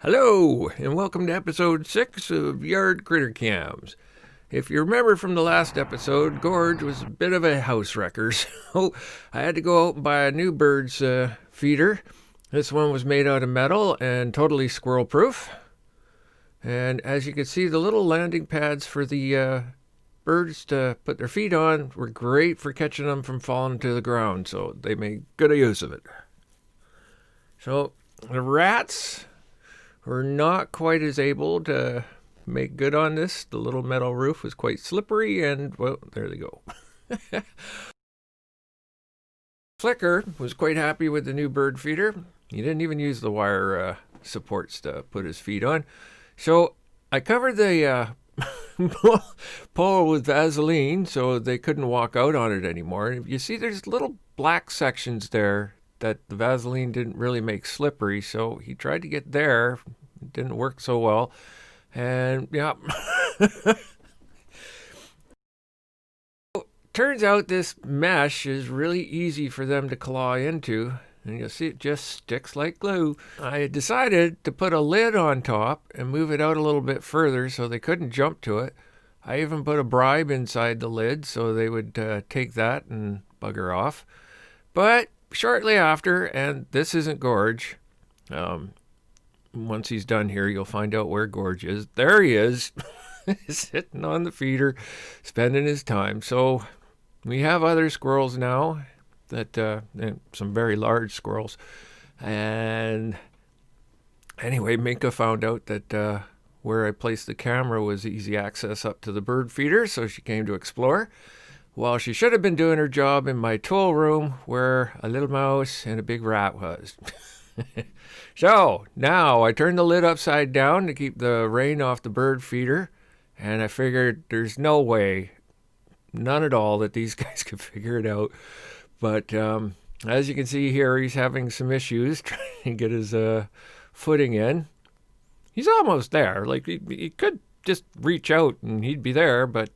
Hello, and welcome to episode 6 of Yard Critter Cams. If you remember from the last episode, Gorge was a bit of a house wrecker, so I had to go out and buy a new bird's feeder. This one was made out of metal and totally squirrel proof. And as you can see, the little landing pads for the birds to put their feet on were great for catching them from falling to the ground, so they made good use of it. So the rats were not quite as able to make good on this. The little metal roof was quite slippery, and, well, there they go. Flicker was quite happy with the new bird feeder. He didn't even use the wire supports to put his feet on. So I covered the pole with Vaseline so they couldn't walk out on it anymore. And you see there's little black sections there that the Vaseline didn't really make slippery, so he tried to get there. It didn't work so well. And, yeah. Turns out this mesh is really easy for them to claw into, and you'll see it just sticks like glue. I decided to put a lid on top and move it out a little bit further so they couldn't jump to it. I even put a bribe inside the lid so they would take that and bugger off. But shortly after, and this isn't Gorge, once he's done here, you'll find out where Gorge is. There he is, sitting on the feeder, spending his time. So we have other squirrels now, and some very large squirrels. And anyway, Minka found out that where I placed the camera was easy access up to the bird feeder, so she came to explore. Well, she should have been doing her job in my tool room where a little mouse and a big rat was. So now I turned the lid upside down to keep the rain off the bird feeder, and I figured there's no way, none at all, that these guys could figure it out. But as you can see here, he's having some issues trying to get his footing in. He's almost there. Like he could just reach out and he'd be there, but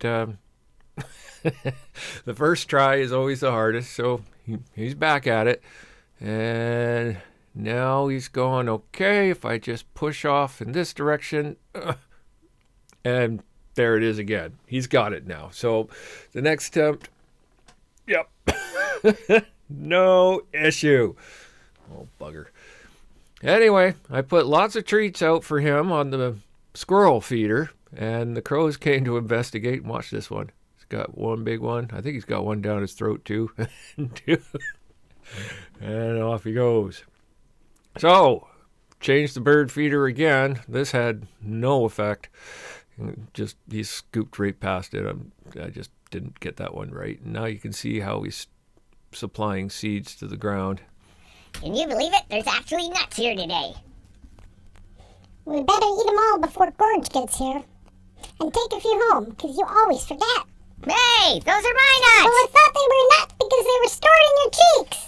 the first try is always the hardest, so he's back at it. And now he's going, okay, if I just push off in this direction, and there it is again. He's got it now. So the next attempt, yep, no issue. Oh, bugger. Anyway, I put lots of treats out for him on the squirrel feeder, and the crows came to investigate. Watch this one. Got one big one. I think he's got one down his throat too. And off he goes. So, changed the bird feeder again. This had no effect. Just he scooped right past it. I just didn't get that one right. Now you can see how he's supplying seeds to the ground. Can you believe it? There's actually nuts here today. We better eat them all before Gorge gets here. And take a few home, because you always forget. Hey, those are my nuts! Well, I thought they were nuts because they were stored in your cheeks.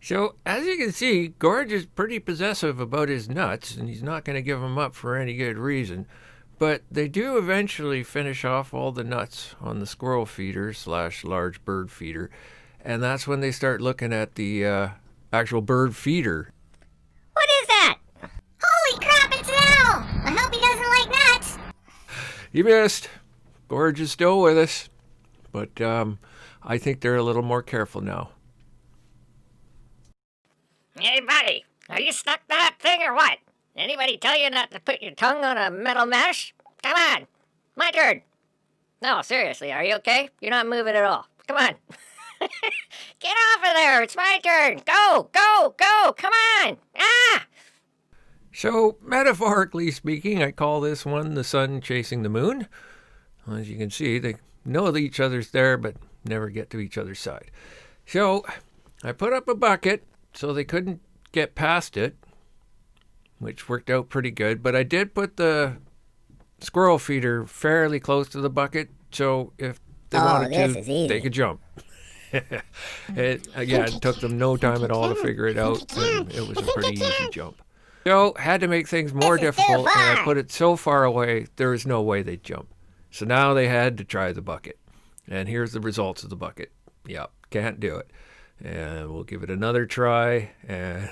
So, as you can see, Gorge is pretty possessive about his nuts, and he's not going to give them up for any good reason. But they do eventually finish off all the nuts on the squirrel feeder / large bird feeder, and that's when they start looking at the actual bird feeder. What is that? Holy crap, it's an owl! I hope he doesn't like nuts! You missed. Gorge is still with us, but I think they're a little more careful now. Hey, buddy, are you stuck to that thing or what? Anybody tell you not to put your tongue on a metal mesh? Come on, my turn. No, seriously, are you okay? You're not moving at all. Come on. Get off of there, it's my turn. Go, go, go, come on. Ah! So, metaphorically speaking, I call this one the sun chasing the moon. As you can see, they know that each other's there, but never get to each other's side. So, I put up a bucket so they couldn't get past it, which worked out pretty good. But I did put the squirrel feeder fairly close to the bucket, so if they wanted to, they could jump. It took them no time at all to figure it out, and it was a pretty easy jump. So, had to make things more difficult, and I put it so far away, there was no way they'd jump. So now they had to try the bucket. And here's the results of the bucket. Yep, can't do it. And we'll give it another try, and